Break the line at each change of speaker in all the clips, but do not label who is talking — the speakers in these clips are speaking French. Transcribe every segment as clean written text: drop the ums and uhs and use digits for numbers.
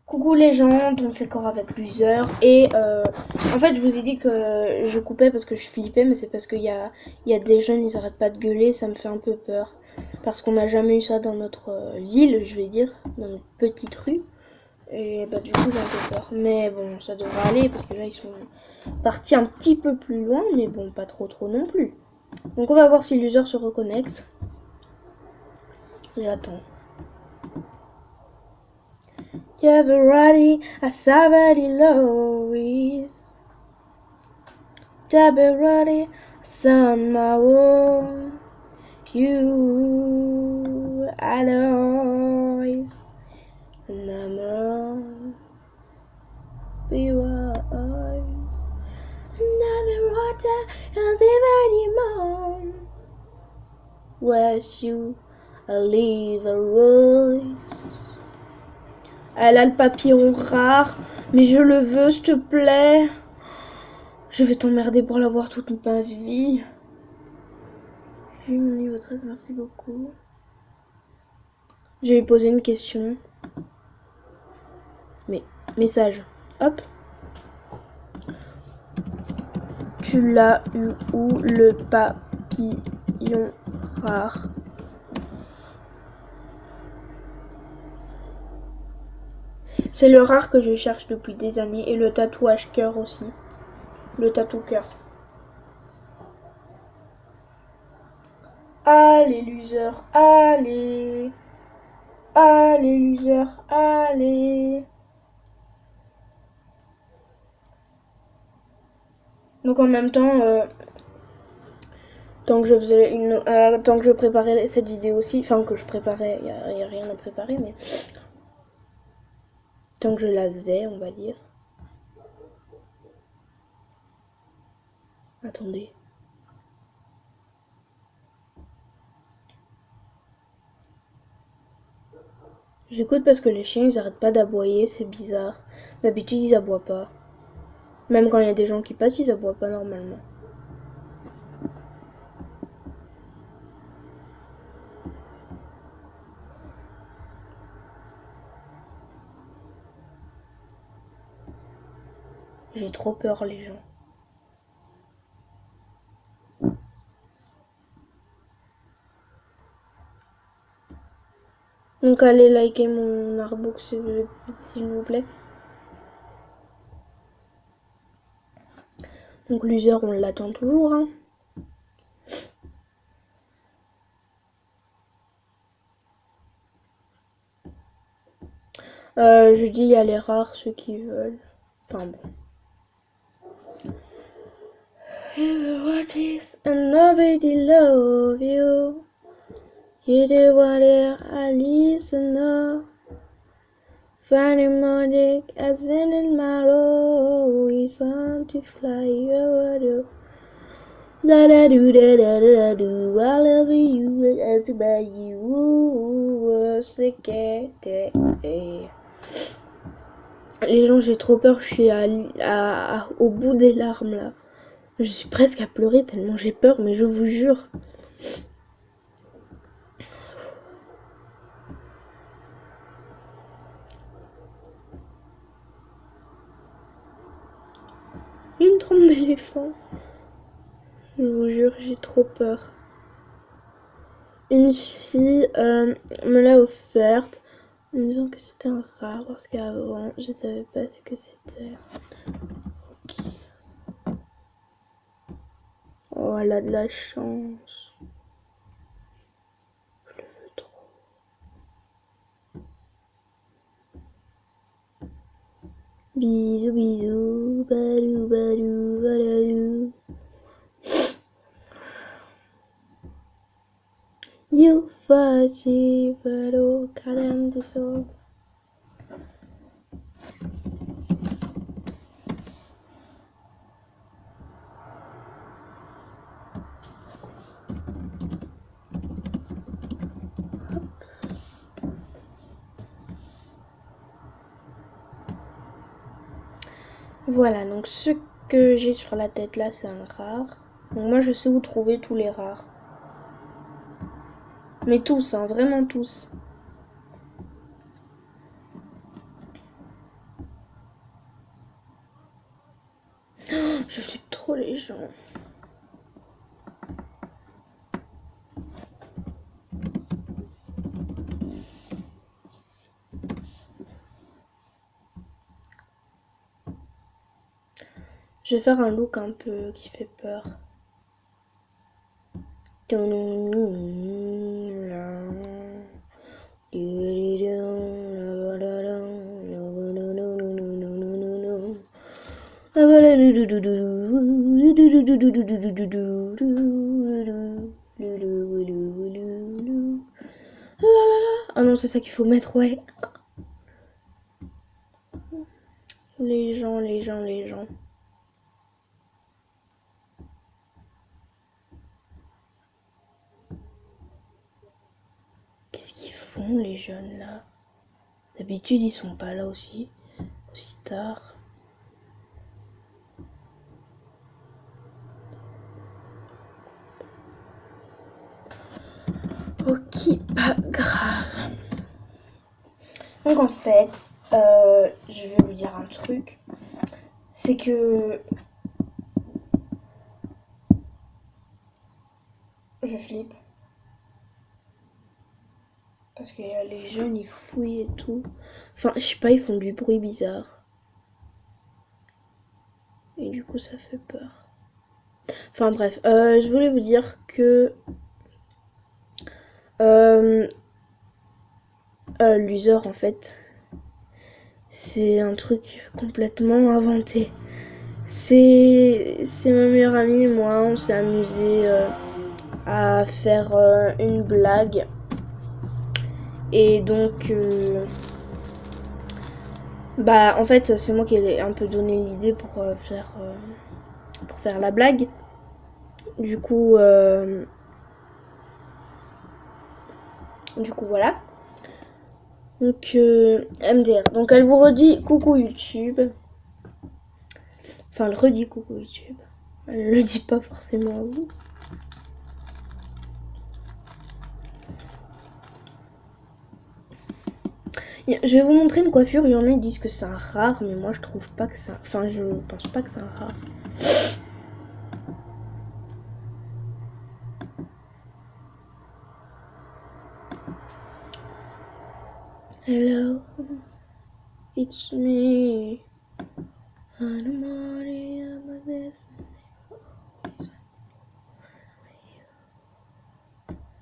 Coucou les gens, donc c'est Cora avec Loser et en fait je vous ai dit que je coupais parce que je flippais, mais c'est parce qu'il y a des jeunes, ils arrêtent pas de gueuler, ça me fait un peu peur parce qu'on n'a jamais eu ça dans notre ville, je vais dire, dans notre petite rue, et bah du coup j'ai un peu peur, mais bon ça devrait aller parce que là ils sont partis un petit peu plus loin, mais bon pas trop non plus. Donc on va voir si Loser se reconnecte. J'attends. Everybody, I somebody Lois. Everybody, son my wall. You, always, number be wise. Another water, as if anymore. Where you leave a voice. Elle a le papillon rare, mais je le veux, s'il te plaît. Je vais t'emmerder pour l'avoir toute ma vie. J'ai eu mon niveau 13, merci beaucoup. Je vais lui poser une question. Mais, message. Hop. Tu l'as eu où le papillon rare? C'est le rare que je cherche depuis des années et le tatouage cœur aussi. Le tatou cœur. Allez, Loser, allez. Allez, Loser, allez. Donc en même temps, tant que je préparais cette vidéo aussi, enfin que je préparais, il y a rien à préparer, mais tant que je la faisais, on va dire. Attendez. J'écoute parce que les chiens ils arrêtent pas d'aboyer, c'est bizarre. D'habitude ils aboient pas. Même quand il y a des gens qui passent, ils aboient pas normalement. J'ai trop peur les gens. Donc allez liker mon artbook s'il vous plaît. Donc Loser on l'attend toujours hein. Je dis il y a les rares ceux qui veulent. Enfin bon. Everybody's and nobody love you. You do what I listen to. Finding magic as in my role. It's on to fly over the da da do da da da do. I love you as by you. Les gens, j'ai trop peur, je suis au bout des larmes là. Je suis presque à pleurer tellement j'ai peur, mais je vous jure. Une trompe d'éléphant. Je vous jure, j'ai trop peur. Une fille me l'a offerte en me disant que c'était un rare parce qu'avant je savais pas ce que c'était. Okay. Oh, elle a de la chance. Je le veux trop. Bisous, bisous, badou, badou, badou. You faci, badou, cadem de sol. Voilà, donc ce que j'ai sur la tête là, c'est un rare. Donc moi, je sais où trouver tous les rares. Mais tous, hein, vraiment tous. Je flippe trop les gens. Je vais faire un look un peu qui fait peur. Ah non, c'est ça qu'il faut mettre, ouais. Les gens. Qu'est-ce qu'ils font les jeunes là? D'habitude ils sont pas là aussi tard. Ok, pas grave. Donc en fait, je vais vous dire un truc. C'est que je flippe. Parce que les jeunes ils fouillent et tout. Enfin, je sais pas, ils font du bruit bizarre. Et du coup ça fait peur. Enfin bref, je voulais vous dire que l'user en fait, c'est un truc complètement inventé. C'est ma meilleure amie et moi, on s'est amusé à faire une blague. Et donc, bah en fait, c'est moi qui ai un peu donné l'idée pour faire la blague. Du coup, voilà. Donc, MDR. Donc, elle vous redit coucou YouTube. Enfin, elle redit coucou YouTube. Elle le dit pas forcément à vous. Je vais vous montrer une coiffure. Il y en a qui disent que c'est un rare, mais moi je trouve pas que ça. Enfin, je pense pas que c'est un rare. Hello, it's me.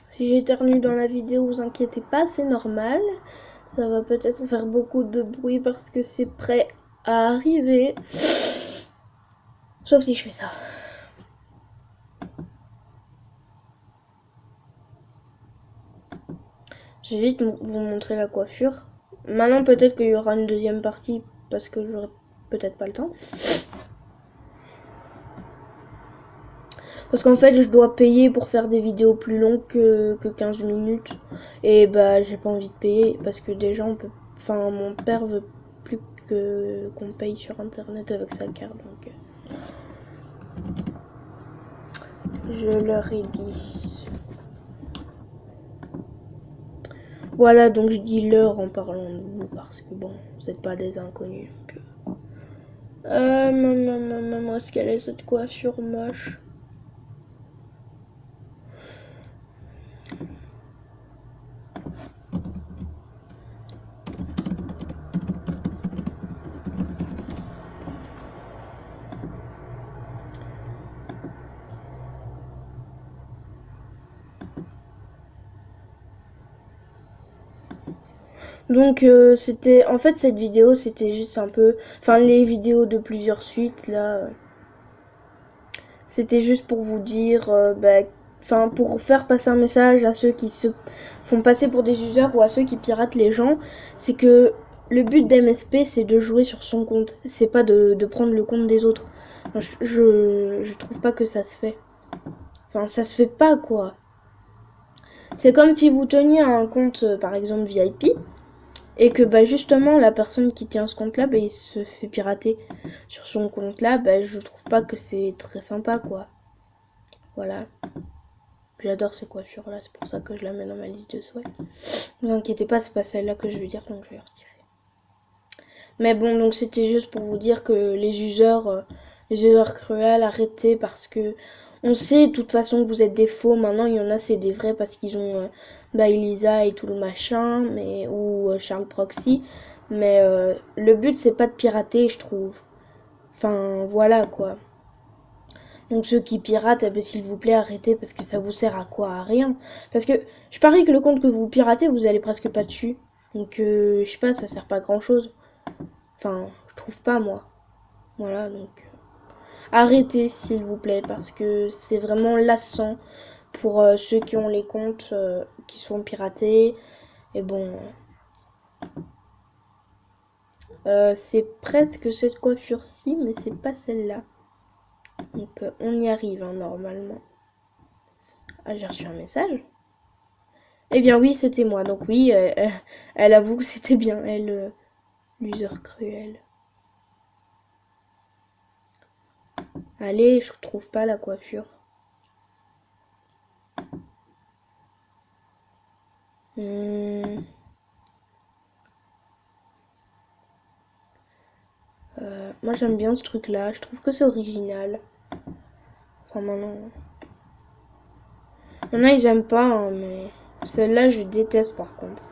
Si j'éternue dans la vidéo, vous inquiétez pas, c'est normal. Ça va peut-être faire beaucoup de bruit parce que c'est prêt à arriver. Sauf si je fais ça. Je vais vite vous montrer la coiffure. Maintenant, peut-être qu'il y aura une deuxième partie parce que j'aurai peut-être pas le temps. Parce qu'en fait, je dois payer pour faire des vidéos plus longues que 15 minutes. Et bah, j'ai pas envie de payer parce que déjà, on peut. Enfin, mon père veut plus qu'on paye sur internet avec sa carte. Donc, je leur ai dit. Voilà, donc je dis l'heure en parlant de vous parce que bon, vous n'êtes pas des inconnus. Maman, est-ce qu'elle est cette coiffure moche? Donc c'était en fait cette vidéo c'était juste un peu enfin les vidéos de plusieurs suites là c'était juste pour vous dire enfin pour faire passer un message à ceux qui se font passer pour des users ou à ceux qui piratent les gens, c'est que le but d'MSP c'est de jouer sur son compte, c'est pas de prendre le compte des autres. Enfin, je trouve pas que ça se fait. Enfin ça se fait pas quoi. C'est comme si vous teniez un compte par exemple VIP et que bah justement la personne qui tient ce compte là il se fait pirater sur son compte là, je trouve pas que c'est très sympa quoi. Voilà, j'adore ces coiffures là, c'est pour ça que je la mets dans ma liste de souhaits. Ne vous inquiétez pas, c'est pas celle là que je veux dire, donc je vais retirer. Mais bon, donc c'était juste pour vous dire que les users Les erreurs cruelles, arrêtez parce que on sait de toute façon que vous êtes des faux. Maintenant, il y en a, c'est des vrais parce qu'ils ont Elisa et tout le machin, mais ou Charles Proxy. Mais le but, c'est pas de pirater, je trouve. Enfin, voilà quoi. Donc ceux qui piratent, eh ben, s'il vous plaît, arrêtez parce que ça vous sert à quoi? À rien. Parce que je parie que le compte que vous piratez, vous allez presque pas dessus. Donc je sais pas, ça sert pas à grand chose. Enfin, je trouve pas moi. Voilà, donc arrêtez s'il vous plaît parce que c'est vraiment lassant pour ceux qui ont les comptes qui sont piratés. Et bon, c'est presque cette coiffure-ci, mais c'est pas celle-là. Donc on y arrive hein, normalement. Ah, j'ai reçu un message. Eh bien oui, c'était moi. Donc oui, elle avoue que c'était bien elle, l'user cruel. Allez, je trouve pas la coiffure. Moi j'aime bien ce truc là, je trouve que c'est original. Enfin maintenant. Maintenant ils aiment pas, hein, mais celle-là je déteste par contre.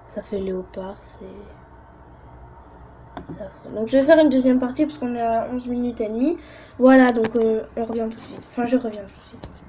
Ça fait léopard, c'est affreux. Donc je vais faire une deuxième partie parce qu'on est à 11 minutes et demie. Voilà, donc on revient tout de suite. Enfin je reviens tout de suite.